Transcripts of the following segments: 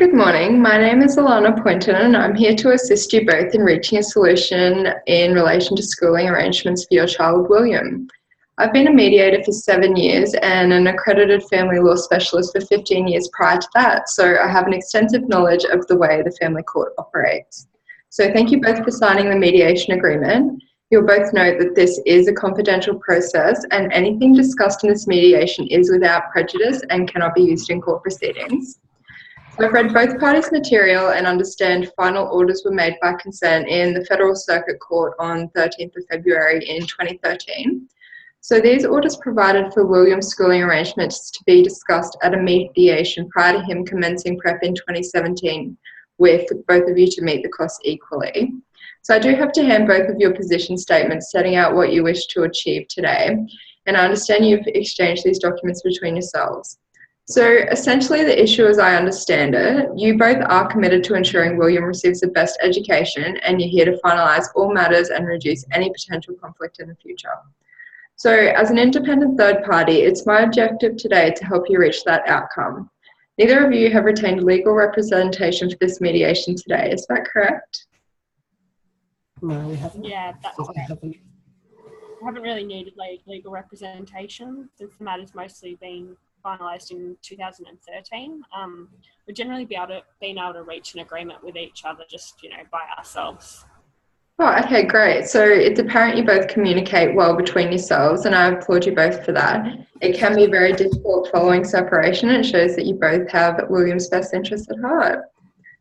Good morning. My name is Alana Poynton and I'm here to assist you both in reaching a solution in relation to schooling arrangements for your child, William. I've been a mediator for 7 years and an accredited family law specialist for 15 years prior to that, so I have an extensive knowledge of the way the family court operates. So thank you both for signing the mediation agreement. You'll both note that this is a confidential process and anything discussed in this mediation is without prejudice and cannot be used in court proceedings. So I've read both parties' material and understand final orders were made by consent in the Federal Circuit Court on 13th of February in 2013. So these orders provided for William's schooling arrangements to be discussed at a mediation prior to him commencing prep in 2017 with both of you to meet the costs equally. So I do have to hand both of your position statements setting out what you wish to achieve today, and I understand you've exchanged these documents between yourselves. So essentially the issue as I understand it, you both are committed to ensuring William receives the best education and you're here to finalise all matters and reduce any potential conflict in the future. So as an independent third party, it's my objective today to help you reach that outcome. Neither of you have retained legal representation for this mediation today, is that correct? No, we haven't. Yeah, that's correct. We haven't really needed legal representation since the matter's mostly been finalised in 2013. We've generally been able to reach an agreement with each other just, by ourselves. Oh, okay, great. So it's apparent you both communicate well between yourselves, and I applaud you both for that. It can be very difficult following separation. It shows that you both have William's best interests at heart.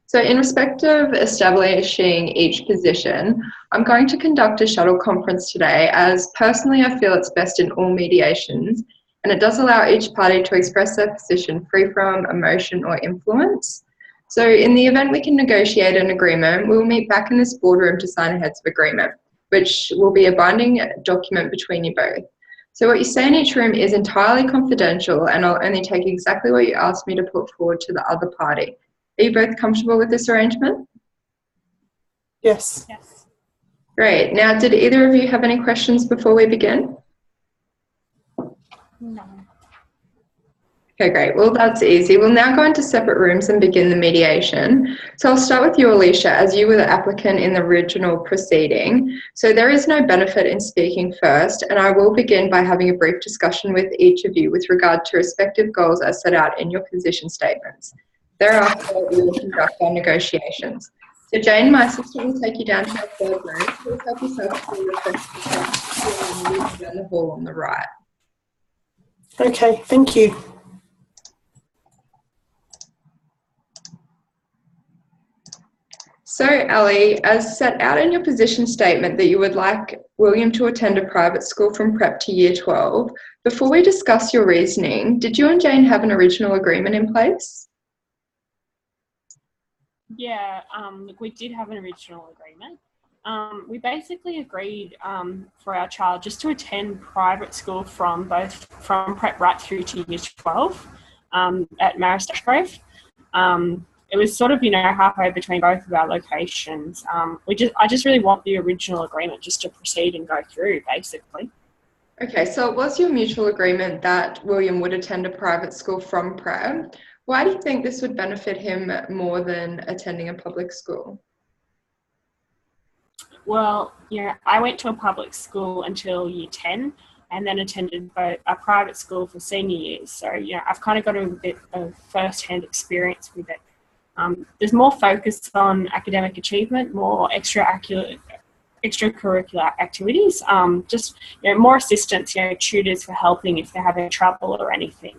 So in respect of establishing each position, I'm going to conduct a shuttle conference today as personally I feel it's best in all mediations, and it does allow each party to express their position free from emotion or influence. So in the event we can negotiate an agreement, we'll meet back in this boardroom to sign a heads of agreement, which will be a binding document between you both. So what you say in each room is entirely confidential, and I'll only take exactly what you asked me to put forward to the other party. Are you both comfortable with this arrangement? Yes. Yes. Great. Now, did either of you have any questions before we begin? No. Okay, great. Well, that's easy. We'll now go into separate rooms and begin the mediation. So I'll start with you, Alicia, as you were the applicant in the original proceeding. So there is no benefit in speaking first, and I will begin by having a brief discussion with each of you with regard to respective goals as set out in your position statements. Thereafter, we will conduct our negotiations. So Jane, my assistant, will take you down to our third room. Please help yourself to the hall on the right. Okay, thank you. So, Ali, as set out in your position statement that you would like William to attend a private school from prep to year 12, before we discuss your reasoning, did you and Jane have an original agreement in place? Yeah, we did have an original agreement. We basically agreed for our child just to attend private school from prep right through to year 12 at Marist Grove. It was sort of, halfway between both of our locations. I just really want the original agreement just to proceed and go through, basically. Okay, so it was your mutual agreement that William would attend a private school from prep. Why do you think this would benefit him more than attending a public school? Well, I went to a public school until year 10 and then attended a private school for senior years. So, I've kind of got a bit of first-hand experience with it. There's more focus on academic achievement, more extracurricular activities, just more assistance, tutors for helping if they're having trouble or anything.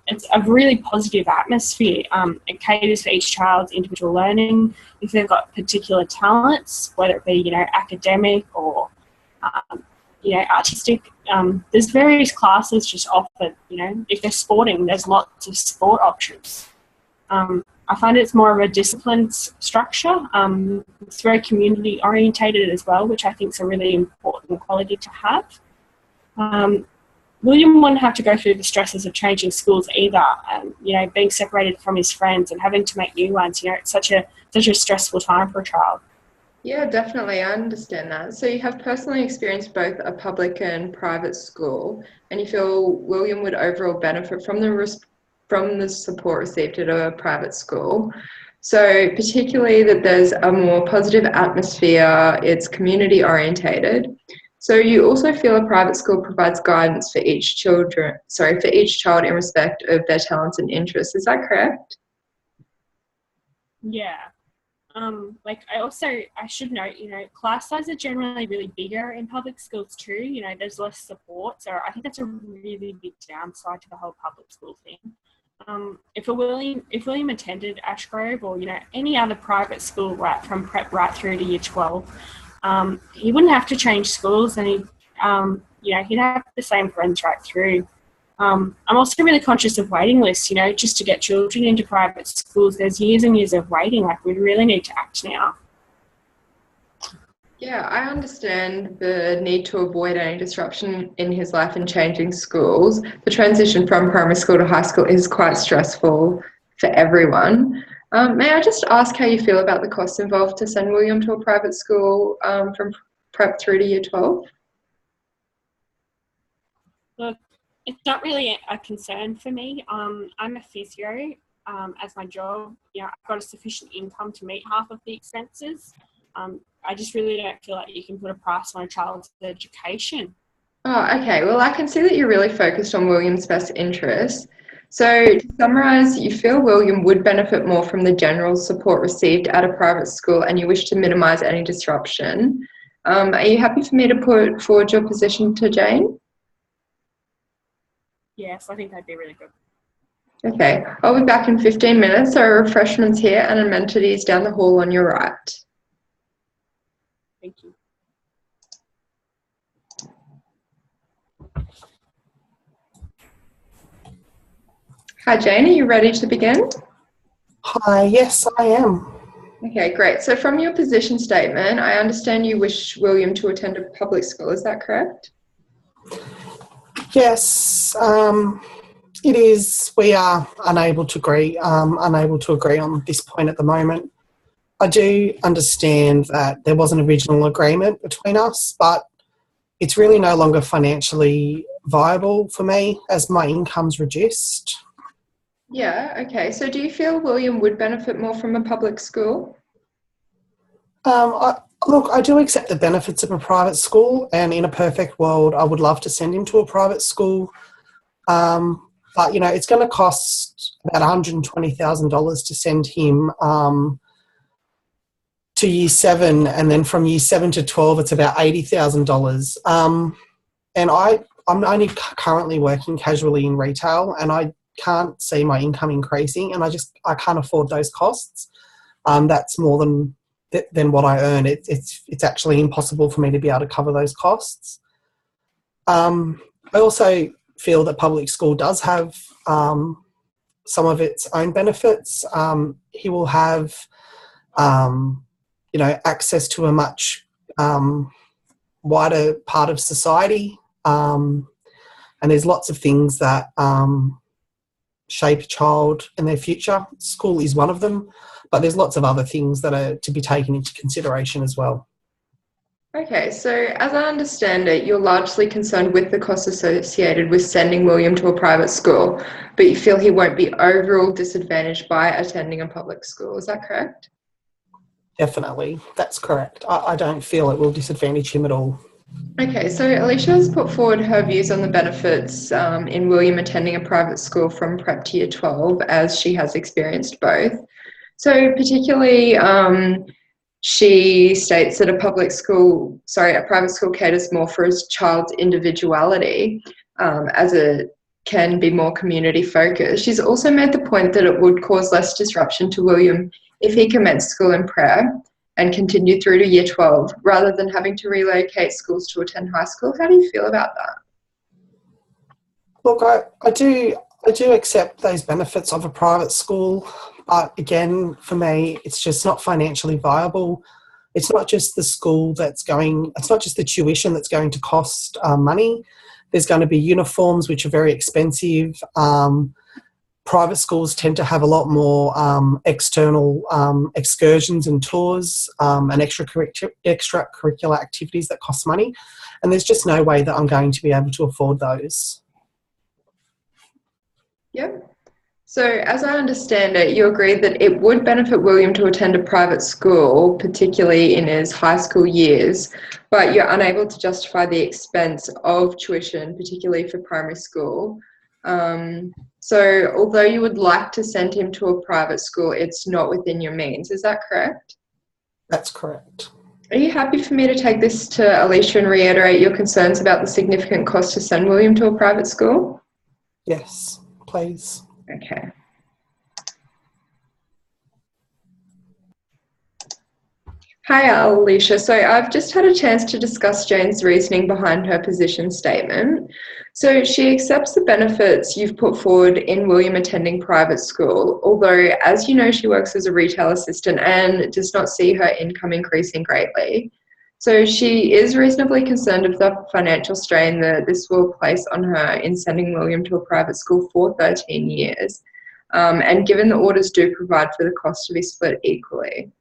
It's a really positive atmosphere. It caters for each child's individual learning. If they've got particular talents, whether it be academic or artistic, there's various classes just offered. If they're sporting, there's lots of sport options. I find it's more of a disciplined structure. It's very community orientated as well, which I think is a really important quality to have. William wouldn't have to go through the stresses of changing schools either, being separated from his friends and having to make new ones. It's such a stressful time for a child. Yeah, definitely. I understand that. So you have personally experienced both a public and private school, and you feel William would overall benefit from the from the support received at a private school. So particularly that there's a more positive atmosphere, it's community orientated. So you also feel a private school provides guidance for each child in respect of their talents and interests. Is that correct? Yeah. I should note, class sizes are generally really bigger in public schools too. There's less support. So I think that's a really big downside to the whole public school thing. If William attended Ashgrove or, any other private school from prep right through to year 12, he wouldn't have to change schools and he'd have the same friends right through. I'm also really conscious of waiting lists, just to get children into private schools. There's years and years of waiting. We really need to act now. Yeah, I understand the need to avoid any disruption in his life in changing schools. The transition from primary school to high school is quite stressful for everyone. May I just ask how you feel about the costs involved to send William to a private school from prep through to year 12? Look, it's not really a concern for me. I'm a physio as my job. I've got a sufficient income to meet half of the expenses. I just really don't feel like you can put a price on a child's education. Oh, okay. Well, I can see that you're really focused on William's best interests. So to summarise, you feel William would benefit more from the general support received at a private school and you wish to minimise any disruption. Are you happy for me to put forward your position to Jane? Yes, I think that'd be really good. Okay. I'll be back in 15 minutes. There are refreshments here and amenities down the hall on your right. Thank you. Hi, Jane. Are you ready to begin? Hi, yes, I am. Okay, great. So from your position statement, I understand you wish William to attend a public school. Is that correct? Yes, it is. We are unable to agree on this point at the moment. I do understand that there was an original agreement between us, but it's really no longer financially viable for me as my income's reduced. Yeah, okay. So do you feel William would benefit more from a public school? I do accept the benefits of a private school, and in a perfect world, I would love to send him to a private school. But, it's going to cost about $120,000 to send him to year 7, and then from year 7 to 12, it's about $80,000. And I'm only currently working casually in retail, and I can't see my income increasing, and I can't afford those costs. That's more than what I earn. It's actually impossible for me to be able to cover those costs. I also feel that public school does have some of its own benefits. He will have access to a much wider part of society, and there's lots of things that shape a child and their future. School is one of them, but there's lots of other things that are to be taken into consideration as well. Okay, so as I understand it, you're largely concerned with the costs associated with sending William to a private school, but you feel he won't be overall disadvantaged by attending a public school. Is that correct? Definitely, that's correct. I don't feel it will disadvantage him at all. Okay, so Alicia has put forward her views on the benefits in William attending a private school from prep to year 12, as she has experienced both. So particularly, she states that a private school caters more for his child's individuality, as it can be more community focused. She's also made the point that it would cause less disruption to William if he commenced school in prep and continued through to year 12, rather than having to relocate schools to attend high school. How do you feel about that? Look, I do accept those benefits of a private school, but again, for me, it's just not financially viable. It's not just the school it's not just the tuition that's going to cost money. There's going to be uniforms, which are very expensive. Private schools tend to have a lot more external excursions and tours and extracurricular activities that cost money. And there's just no way that I'm going to be able to afford those. Yep. So, as I understand it, you agree that it would benefit William to attend a private school, particularly in his high school years, but you're unable to justify the expense of tuition, particularly for primary school. So, although you would like to send him to a private school, it's not within your means. Is that correct? That's correct. Are you happy for me to take this to Alicia and reiterate your concerns about the significant cost to send William to a private school? Yes, please. Okay. Hi, Alicia. So I've just had a chance to discuss Jane's reasoning behind her position statement. So she accepts the benefits you've put forward in William attending private school, although, as you know, she works as a retail assistant and does not see her income increasing greatly. So she is reasonably concerned of the financial strain that this will place on her in sending William to a private school for 13 years. And given the orders do provide for the cost to be split equally.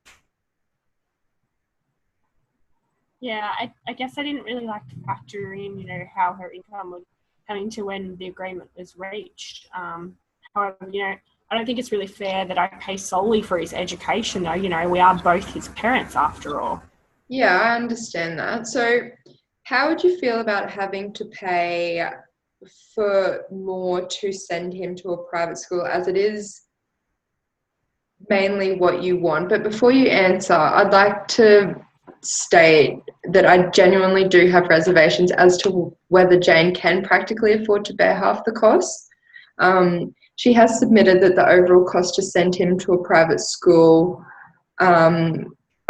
Yeah, I guess I didn't really like to factor in, you know, how her income would come into when the agreement was reached. However, you know, I don't think it's really fair that I pay solely for his education, though. You know, we are both his parents after all. Yeah, I understand that. So how would you feel about having to pay for more to send him to a private school, as it is mainly what you want? But before you answer, I'd like to state that I genuinely do have reservations as to whether Jane can practically afford to bear half the costs. She has submitted that the overall cost to send him to a private school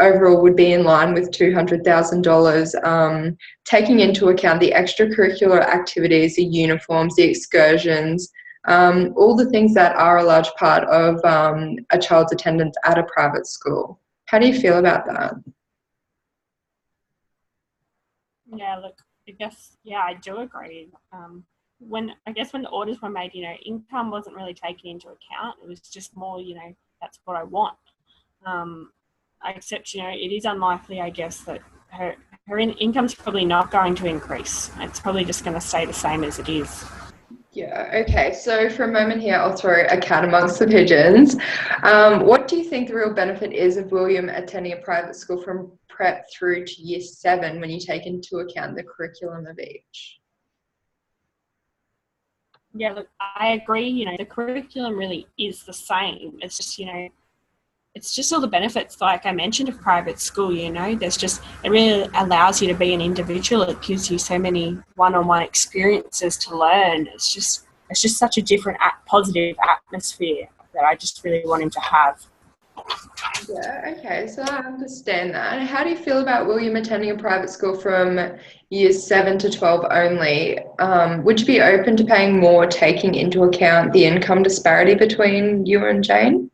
overall would be in line with $200,000, taking into account the extracurricular activities, the uniforms, the excursions, all the things that are a large part of a child's attendance at a private school. How do you feel about that? Yeah, look, I guess, yeah, I do agree. When the orders were made, you know, income wasn't really taken into account. It was just more, you know, that's what I want. I accept, you know, it is unlikely, I guess, that her income's probably not going to increase. It's probably just going to stay the same as it is. Yeah, okay. So for a moment here, I'll throw a cat amongst the pigeons. What do you think the real benefit is of William attending a private school from prep through to year 7 when you take into account the curriculum of each? Yeah, look, I agree. You know, the curriculum really is the same. It's just, you know, it's just all the benefits, like I mentioned, of private school. You know, it really allows you to be an individual. It gives you so many one-on-one experiences to learn. It's just such a different positive atmosphere that I just really want him to have. Yeah, okay, so I understand that. How do you feel about William attending a private school from years 7 to 12 only? Would you be open to paying more, taking into account the income disparity between you and Jane?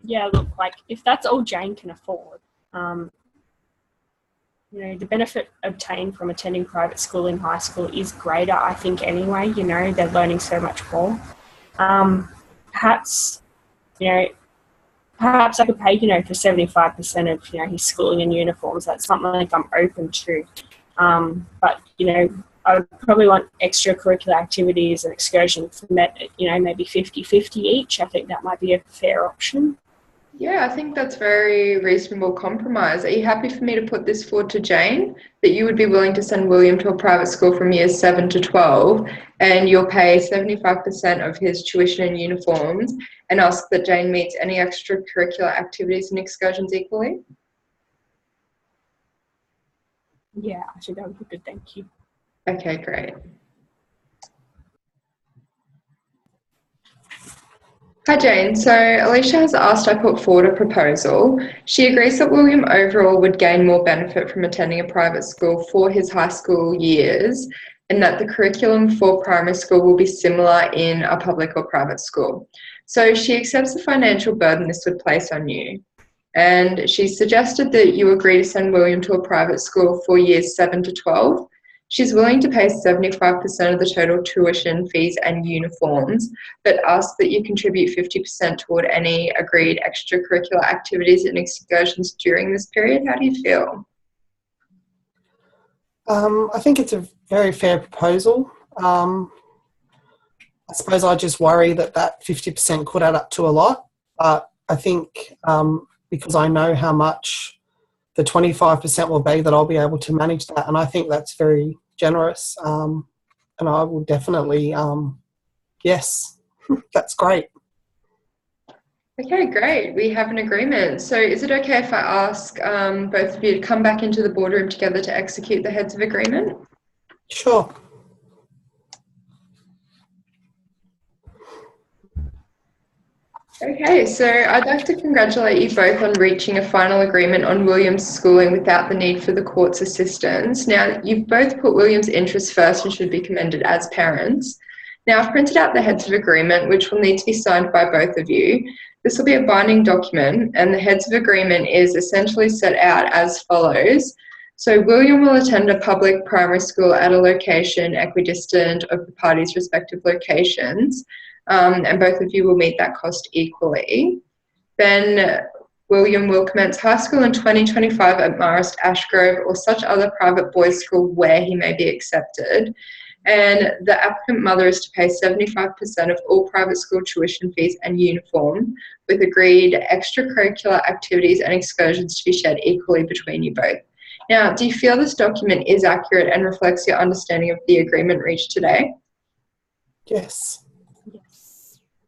Yeah, look, like if that's all Jane can afford, you know, the benefit obtained from attending private school in high school is greater, I think, anyway. You know, they're learning so much more. Perhaps, you know, perhaps I could pay, you know, for 75% of, you know, his schooling and uniforms. That's something like I'm open to. But, you know, I would probably want extracurricular activities and excursions, you know, maybe 50-50 each. I think that might be a fair option. Yeah, I think that's very reasonable compromise. Are you happy for me to put this forward to Jane, that you would be willing to send William to a private school from years 7 to 12 and you'll pay 75% of his tuition and uniforms, and ask that Jane meets any extracurricular activities and excursions equally? Yeah, I think that would be good, thank you. Okay, great. Hi Jane, so Alicia has asked I put forward a proposal. She agrees that William overall would gain more benefit from attending a private school for his high school years, and that the curriculum for primary school will be similar in a public or private school. So she accepts the financial burden this would place on you. And she suggested that you agree to send William to a private school for years 7 to 12. She's willing to pay 75% of the total tuition, fees and uniforms, but asks that you contribute 50% toward any agreed extracurricular activities and excursions during this period. How do you feel? I think it's a very fair proposal. I suppose I just worry that 50% could add up to a lot. But I think because I know how much the 25% will be, that I'll be able to manage that. And I think that's very generous. And I will definitely, yes, that's great. Okay, great. We have an agreement. So is it okay if I ask both of you to come back into the boardroom together to execute the heads of agreement? Sure. Okay, so I'd like to congratulate you both on reaching a final agreement on William's schooling without the need for the court's assistance. Now, you've both put William's interests first and should be commended as parents. Now, I've printed out the heads of agreement, which will need to be signed by both of you. This will be a binding document, and the heads of agreement is essentially set out as follows. So William will attend a public primary school at a location equidistant of the parties' respective locations. And both of you will meet that cost equally. Then William will commence high school in 2025 at Marist Ashgrove or such other private boys' school where he may be accepted. And the applicant mother is to pay 75% of all private school tuition fees and uniform, with agreed extracurricular activities and excursions to be shared equally between you both. Now, do you feel this document is accurate and reflects your understanding of the agreement reached today? Yes.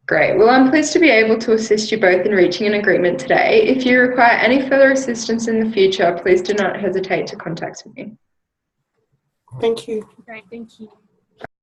Great. Well, I'm pleased to be able to assist you both in reaching an agreement today. If you require any further assistance in the future, please do not hesitate to contact me. Thank you. Great, thank you.